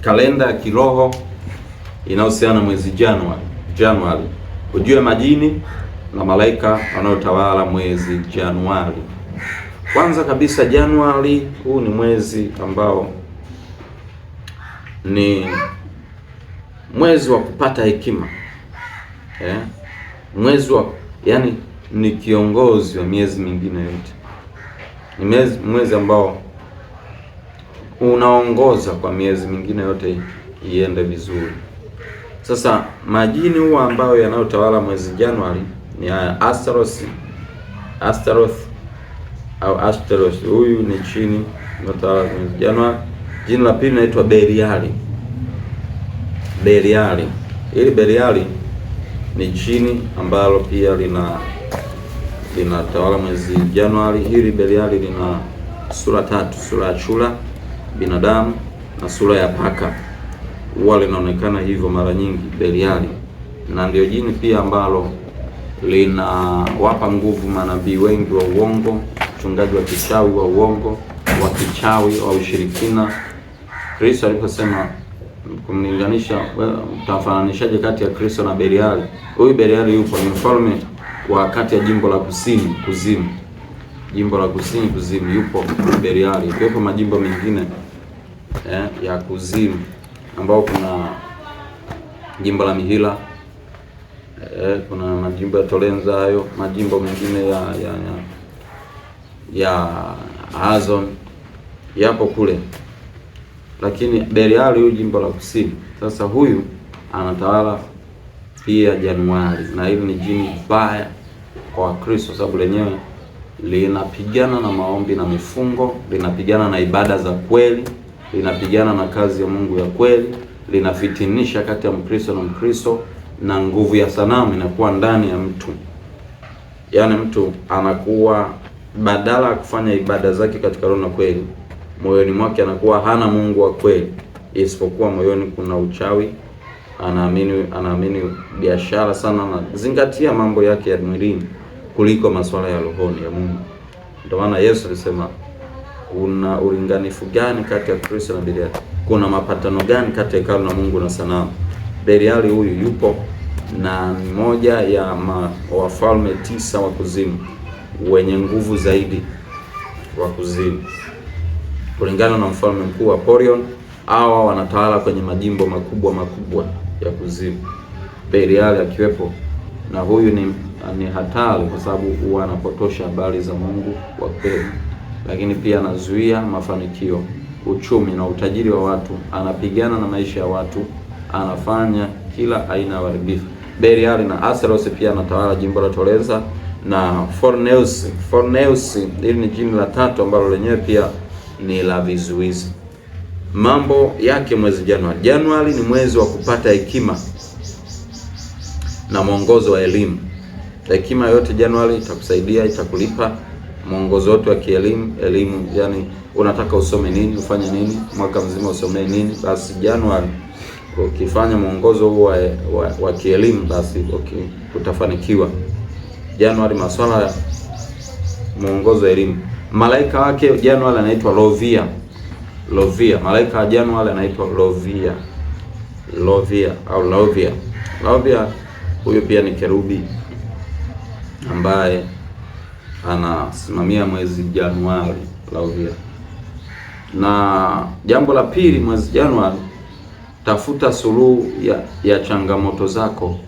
kalenda ya kiroho inayohusiana na mwezi Januari. Ujue majini na malaika wanaotawala mwezi Januari. Kwanza kabisa, Januari huu ni mwezi ambao ni mwezi wa kupata hekima. Mwezi wa ni kiongozi wa miezi mingine yote. Ni mwezi ambao unaongoza kwa miezi mingine yote iende vizuri. Sasa majini huwa ambayo yanayotawala mwezi Januari ni Astaroth. Huyu ni chini anatawala mwezi Januari. Jina la pili linaitwa Beliali. Ili Beliali ni chini ambalo pia linatawala mwezi Januari. Hili Beliali lina sura tatu: sura ya chura, binadamu na sura ya paka. Huwa linaonekana hivyo mara nyingi Beliali, na ndio jini pia ambalo linawapa nguvu manabii wengi wa uongo, mchungaji wa kichawi wa uongo, wa kichawi wa ushirikina. Kristo aliposema kumlinganisha, utafananishaje kati ya Kristo na Beliali? Huyu Beliali yupo ni mfalme wa kati ya jimbo la kusini kuzimu. Jimbo la kusini kuzimu yupo Beliali. Yupo majimbo mengine ya kuzimu ambao kuna jimbo la Mihila, kuna majimbo ya Tolenza, hayo majimbo mengine ya Hazon yapo kule, lakini Beliali huyu jimbo la kusini. Sasa huyu anatawala pia Januari, na hili ni jini baya kwa Kristo, sababu lenyewe linapigana na maombi na mifungo, linapigana na ibada za kweli, linapigana na kazi ya Mungu ya kweli, linafitinisha kati ya Mkristo na Mkristo, na nguvu ya sanamu inakuwa ndani ya mtu. Yaani mtu anakuwa badala ya kufanya ibada zake katika roho na kweli, moyoni mwake anakuwa hana Mungu wa kweli, isipokuwa moyoni kuna uchawi. Anaamini biashara sana, na zingatia mambo yake ya mwilini kuliko masuala ya rohoni ya Mungu. Ndio maana Yesu alisema, kuna ulinganifu gani kati ya Kristo na Beliali? Kuna mapatano gani kati ya hekalu na Mungu na sanamu? Beliali huyu yupo na mmoja ya wafalme 9 wa kuzimu wenye nguvu zaidi wa kuzimu, kulingana na mfalme mkuu wa Porion. Hawa wanatawala kwenye majimbo makubwa ya kuzimu, Beliali akiwepo. Na huyu ni hatari kwa sababu huwa anapotosha habari za Mungu wa kweli, lakini pia anazuia mafanikio, uchumi na utajiri wa watu, anapigana na maisha ya watu, anafanya kila aina ya uharibifu. Beliali na Astaroth pia anatawala jimbo la Tolenza na Forneus. Hili ni jini la tatu ambalo lenyewe pia ni la vizuizi. Mambo yake mwezi Januari. Januari ni mwezi wa kupata hekima na mwongozo wa elimu. Hekima yote Januari itakusaidia, itakulipa mwongozo wote wa kielimu. Yani unataka usome nini, ufanye nini, mwaka mzima usome nini, basi Januari ukifanya mwongozo huo wa kielimu, basi utafanikiwa. Januari masuala ya mwongozo wa elimu. Malaika wake Januari anaitwa Lovia. Malaika wa Januari anaitwa Lovia. Huyo pia ni kerubi ambaye anasimamia mwezi Januari, Lovia. Na jambo la pili, mwezi Januari, tafuta suluhu ya changamoto zako.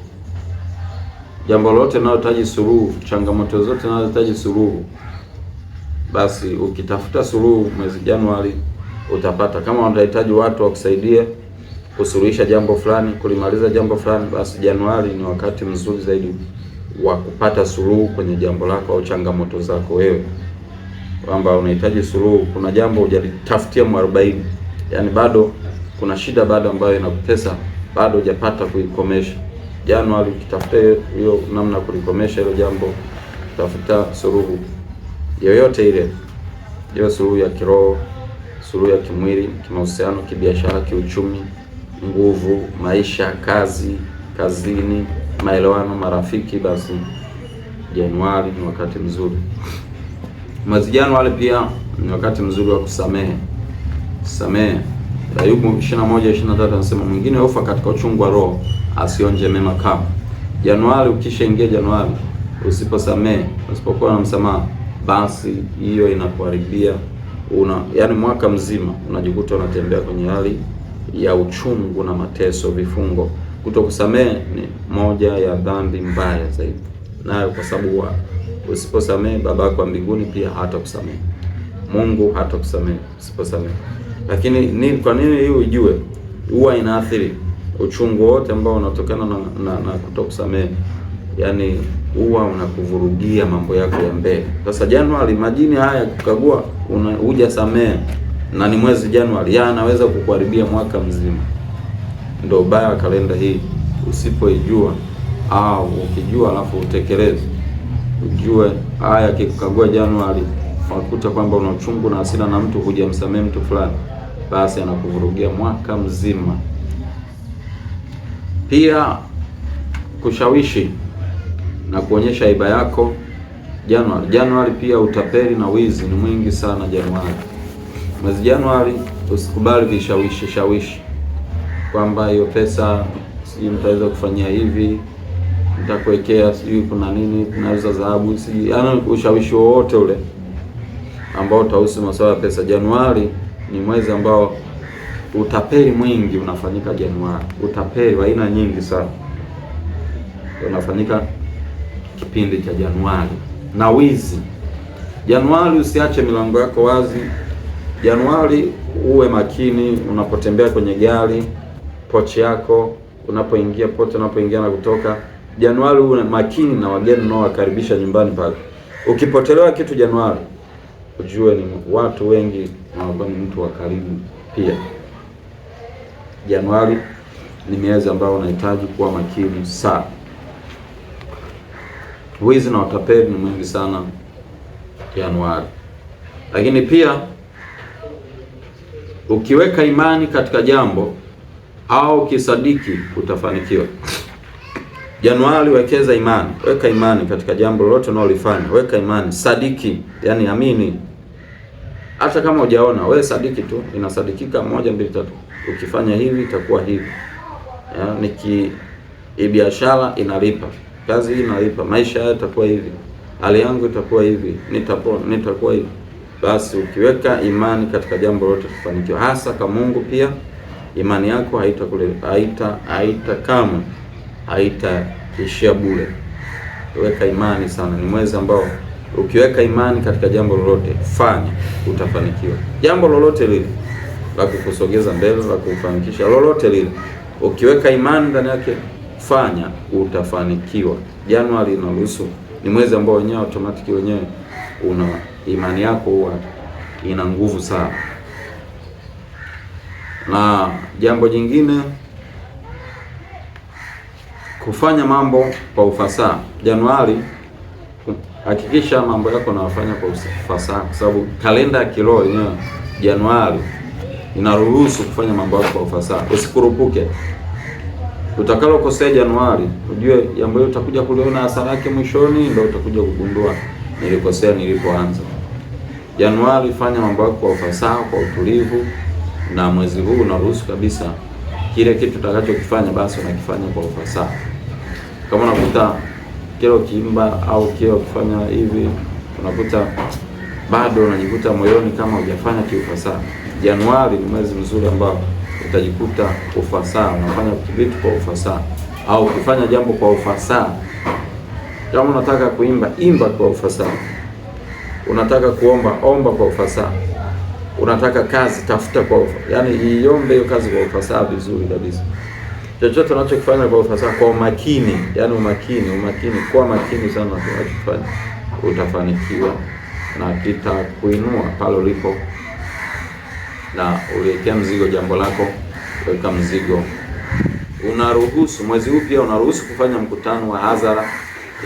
Jambo lote linalohitaji suluhu, changamoto zote zinazohitaji suluhu, basi ukitafuta suluhu mwezi Januari utapata. Kama unahitaji watu wakusaidie kusuluhisha jambo fulani, kulimaliza jambo fulani, basi Januari ni wakati mzuri zaidi wa kupata suluhu kwenye jambo lako au changamoto zako wewe. Kwamba unahitaji suluhu, kuna jambo hujalitafutia mwarobaini, yani bado kuna shida bado ambayo inakutesa, bado hujapata kuikomesha. Januari ukitafuta hiyo namna kulikomesha hilo jambo, tafuta suluhu yoyote ile, hiyo suluhu ya kiroho, suluhu ya kimwili, kimahusiano, kibiashara, kiuchumi, nguvu, maisha, kazini, maelewano, marafiki, basi Januari ni wakati mzuri. Mwezi Januari pia ni wakati mzuri wa kusamehe. Ayubu 21:23 anasema mwingine hufa katika uchungu wa roho, asionje mema kamwe. Januari, ukishaingia Januari usiposamehe, usipokuwa na msamaha, basi hiyo inakuharibia. Yaani mwaka mzima unajikuta unatembea kwenye hali ya uchungu na mateso, vifungo. Kutokusamehe ni moja ya dhambi mbaya zaidi, nayo kwa sababu usiposamehe baba yako wa mbinguni pia hatakusamehe. Mungu hatakusamehe usiposamehe. Lakini kwa nini hii ujue? Huwa inaathiri uchungu wote ambao unatokana na kutokusamehe. Yaani huwa unakuvurugia mambo yako ya mbele. Sasa Januari, majini haya kukagua hujasamehe na ni mwezi Januari, anaweza kukuharibia mwaka mzima. Ndio ubaya wa kalenda hii. Usipoijua au ukijua alafu utekeleze, ujue haya kikukagua Januari, wakuta kwamba una uchungu na hasira na mtu, hujamsamehe mtu fulani, basi anakuvurugia mwaka mzima. Pia kushawishi na kuonyesha aiba yako Januari pia utapeli na wizi ni mwingi sana Januari. Mwezi Januari usikubali vishawishi kwamba hiyo pesa sijui mtaweza kufanyia hivi, nitakuwekea sijui kuna nini, tunauza dhahabu, sijui yaani ushawishi wowote ule ambao utahusu masuala ya pesa. Januari ni mwezi ambao utapeli mwingi unafanyika Januari. Utapeli wa aina nyingi sana unafanyika kipindi cha Januari. Na wizi Januari, usiache milango yako wazi Januari. Uwe makini unapotembea kwenye gari, pochi yako unapoingia, pote unapoingia na kutoka. Januari uwe makini na wageni unaowakaribisha nyumbani pale. Ukipotelewa kitu Januari, ujue ni watu wengi na ni mtu wa karibu pia. Januari ni miezi ambayo unahitaji kuwa makini sana. Wizi na utapeli ni mwingi sana Januari. Lakini pia ukiweka imani katika jambo au ukisadiki utafanikiwa. Januari wekeza imani, weka imani katika jambo lolote unalolifanya, weka imani, sadiki, yani amini. Hata kama hujaona, wewe sadiki tu, inasadikika 1 2 3. Ukifanya hivi itakuwa hivi. Biashara inalipa, kazi hii inalipa, maisha haya yatakuwa hivi, hali yangu itakuwa hivi, nitakuwa hivi. Basi ukiweka imani katika jambo lolote utafanikiwa. Hasa kwa Mungu pia imani yako haitaishia bure. Weka imani sana. Ni mwezi ambao ukiweka imani katika jambo lolote fanya, utafanikiwa. Jambo lolote lile la kukusogeza mbele, la kufanikisha, lolote lile, ukiweka imani ndani yake fanya, utafanikiwa. Januari inaruhusu, ni mwezi ambao wenyewe automatic wenyewe una imani yako huwa ina nguvu sana. Na jambo jingine, kufanya mambo kwa ufasaha. Januari hakikisha mambo yako unayofanya kwa ufasaha, kwa sababu kalenda ya kiroho yenyewe Januari inaruhusu kufanya mambo yako kwa ufasaha. Usikurupuke. Utakalokosea Januari, ujue jambo hilo utakuja kuliona hasara yake mwishoni, ndio utakuja kugundua nilikosea nilipoanza. Januari fanya mambo yako kwa ufasaha, kwa utulivu, na mwezi huu unaruhusu kabisa kile kitu utakachokifanya basi unakifanya kwa ufasaha. Kama unakuta kile ukiimba au kile ukifanya hivi unakuta bado unajikuta moyoni kama hujafanya kiufasaha, Januari ni mwezi mzuri ambao utajikuta ufasaha, unafanya kitu kwa ufasaha, au ukifanya jambo kwa ufasaha. Kama unataka kuimba, imba kwa ufasaha. Unataka kuomba, omba kwa ufasaha. Unataka kazi, tafuta kwa ufasaha. Yaani iombe hiyo kazi kwa ufasaha vizuri kabisa. Chochote unachokifanya kwa ufasaha, kwa umakini, yaani umakini, kwa makini sana unachofanya, utafanikiwa na kitakuinua pale ulipo. Na uliwekea mzigo jambo lako, weka mzigo. Unaruhusu mwezi huu pia unaruhusu kufanya mkutano wa hadhara,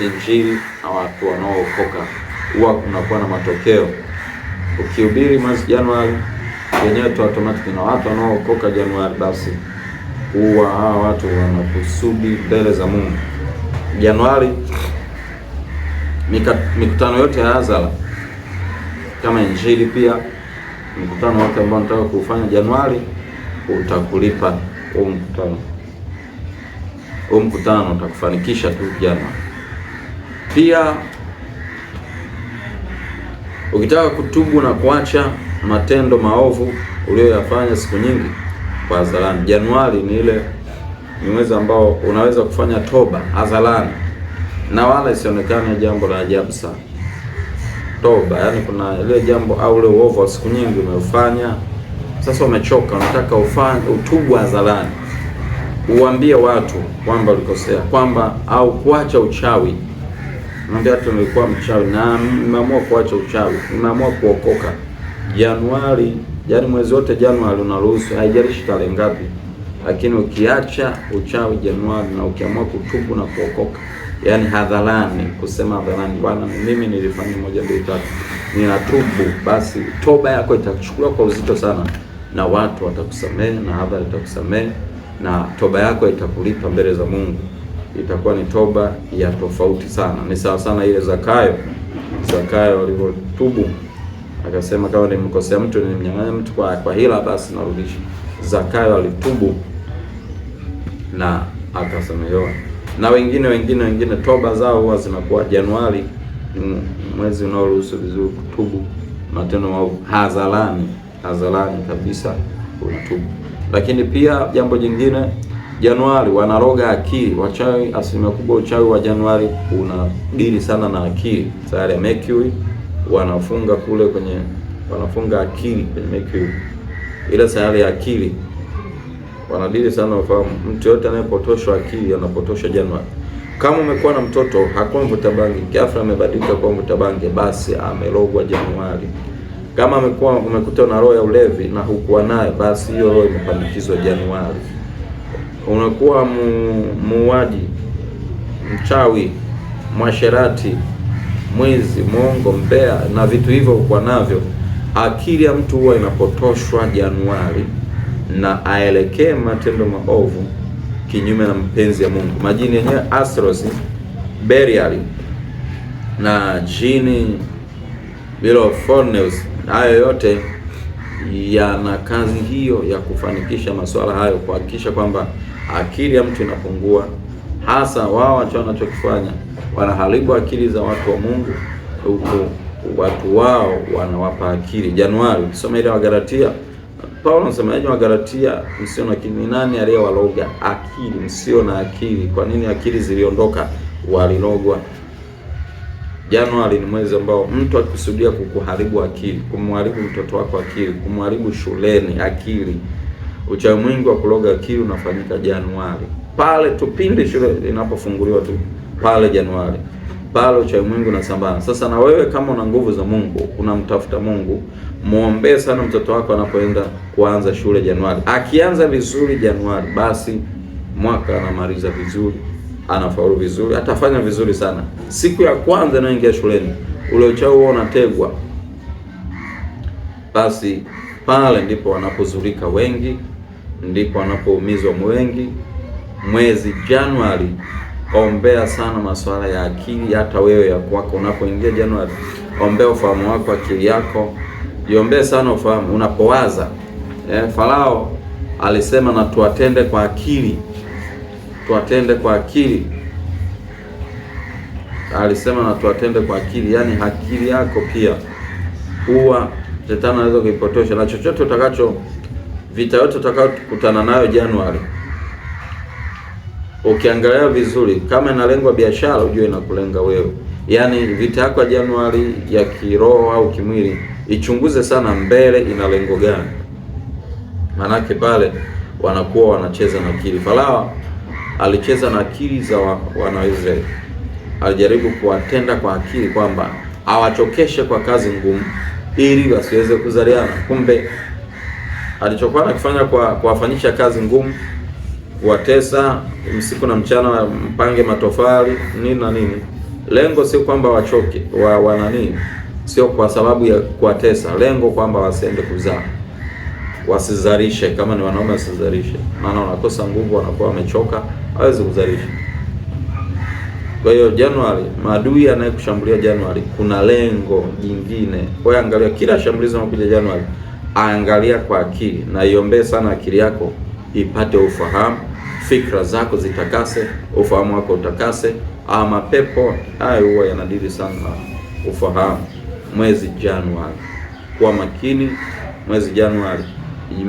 injili na watu wanaookoka. Huwa kunakuwa na matokeo. Ukihubiri mwezi Januari yenyewe tu automatic na watu wanaookoka Januari, basi huwa hawa watu wanakusudi mbele za Mungu. Januari mikutano yote ya hadhara kama injili, pia mkutano wote ambao nataka kufanya Januari utakulipa huu mkutano. Huu mkutano utakufanikisha tu Januari. Pia ukitaka kutubu na kuacha matendo maovu uliyoyafanya siku nyingi kwa hadharani, Januari ni mwezi ambao unaweza kufanya toba hadharani na wala isionekane jambo la ajabu sana. Toba, yani kuna ile jambo au ile uovu wa siku nyingi umeufanya, sasa umechoka, unataka utubu hadharani, uambie watu kwamba ulikosea, kwamba au kuacha uchawi. Mwambie watu nilikuwa mchawi na nimeamua kuacha uchawi, nimeamua kuokoka. Januari, yani mwezi wote Januari unaruhusu, haijalishi tarehe ngapi, lakini ukiacha uchawi Januari na ukiamua kutubu na kuokoka, yani hadharani, kusema hadharani, Bwana mimi nilifanya 1 2 3 ninatubu, basi toba yako itachukuliwa kwa uzito sana na watu watakusamehe na hadhara itakusamehe na toba yako itakulipa mbele za Mungu. Itakuwa ni toba ya tofauti sana. Ni sawa sana ile Zakayo alivyotubu akasema, kama nimemkosea mtu, nimemnyang'anya mtu kwa hila, basi narudisha. Zakayo alitubu na akasamehewa. Na wengine toba zao huwa zinakuwa Januari, mwezi unaoruhusu vizuri kutubu matendo maovu hadharani kabisa kutubu. Lakini pia jambo jingine, Januari wanaroga akili. Wachawi, asilimia kubwa uchawi wa Januari unadili sana na akili. Sayari ya Mercury wanafunga akili kwenye Mercury, ile sayari ya akili wanadili sana. Ufahamu, mtu yote anayepotoshwa akili anapotosha Januari. Kama umekuwa na mtoto hakuwa mvuta bangi, ghafla amebadilika kwa mvuta bangi, basi amerogwa Januari. Kama umekuta na roho ya ulevi na hukuwa nayo, basi hiyo roho imepandikizwa Januari. Unakuwa muuaji, mchawi, mwasherati, mwizi, mwongo, mbea na vitu hivyo hukuwa navyo, akili ya mtu huwa inapotoshwa Januari na aelekee matendo maovu kinyume na mpenzi ya Mungu. Majini yenyewe Asterosi, Belial na jini Beelzebub, hayo yote yana kazi hiyo ya kufanikisha masuala hayo, kuhakikisha kwamba akili ya mtu inapungua. Hasa wao wanachokifanya, wanaharibu akili za watu wa Mungu, huku watu wao wanawapa akili. Januari ukisoma ile Wagalatia, Paulo anasemaje? Wagalatia, msio na akili. Nani aliyewaloga akili? Msio na akili. Kwa nini akili ziliondoka? Walilogwa. Januari ni mwezi ambao mtu akikusudia kukuharibu akili, kumharibu mtoto wako akili, kumharibu shuleni akili. Uchawi mwingi wa kuloga akili unafanyika Januari. Pale tu pindi shule inapofunguliwa tu, pale Januari, pale uchawi mwingi unasambana. Sasa na wewe kama una nguvu za Mungu, unamtafuta Mungu, muombee sana mtoto wako anapoenda kuanza shule Januari. Akianza vizuri Januari, basi mwaka anamaliza vizuri, anafaulu vizuri, atafanya vizuri sana. Siku ya kwanza anaingia shuleni, ule uchawi huo unategwa, basi pale ndipo wanapozulika wengi, ndipo wanapoumizwa wengi. Mwezi Januari, ombea sana masuala ya akili. Hata wewe ya kwako unapoingia Januari, ombea ufahamu wako, akili yako, jiombee sana ufahamu unapowaza. Farao alisema na tuatende kwa akili, tuatende kwa akili. Alisema na tuatende kwa akili, yani akili yako pia huwa shetani anaweza kuipotosha na chochote vita yote utakayokutana nayo Januari. Ukiangalia vizuri, kama inalengwa biashara, ujue inakulenga wewe. Yani vita yako ya Januari ya kiroho au kimwili, ichunguze sana mbele ina lengo gani. Manake pale wanakuwa wanacheza na akili. Farao alicheza na akili za wana wa Israeli. Alijaribu kuwatenda kwa akili kwamba awachokeshe kwa kazi ngumu ili wasiweze kuzaliana. Kumbe alichokuwa anakifanya kwa kuwafanyisha kazi ngumu, kuwatesa usiku na mchana, mpange matofali nini na nini. Lengo sio kwamba wachoke, sio kwa sababu ya kuwatesa. Lengo kwamba wasiende kuzaa, wasizalishe. Kama ni wanaume wasizalishe, maana wanakosa nguvu, wanakuwa wamechoka, hawezi kuzalisha. Kwa hiyo Januari, maadui anayekushambulia Januari kuna lengo jingine. Kwa hiyo angalia kila shambulizi linalokuja Januari angalia kwa akili, na iombee sana akili yako ipate ufahamu, fikra zako zitakase, ufahamu wako utakase. Mapepo hayo huwa yanadili sana na ufahamu. Mwezi Januari, kuwa makini. Mwezi Januari,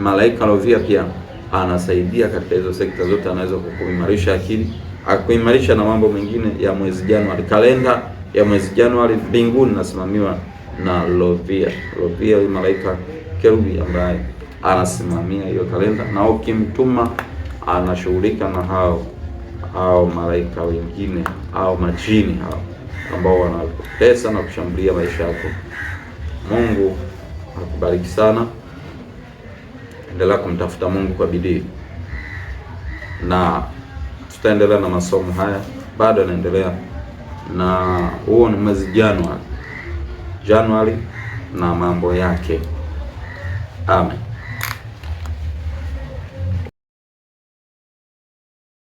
malaika Lovia pia anasaidia katika hizo sekta zote, anaweza kukuimarisha akili, akuimarisha na mambo mengine ya mwezi Januari. Kalenda ya mwezi Januari mbinguni nasimamiwa na Lovia. Lovia ni malaika kerubi ambaye anasimamia hiyo kalenda, na ukimtuma anashughulika na hao malaika wengine au majini hao ambao wanatesa na kushambulia maisha yako. Mungu akubariki sana. Endelea kumtafuta Mungu kwa bidii, na tutaendelea na masomo haya. Bado naendelea na huo ni mwezi Januari na mambo yake. Amen.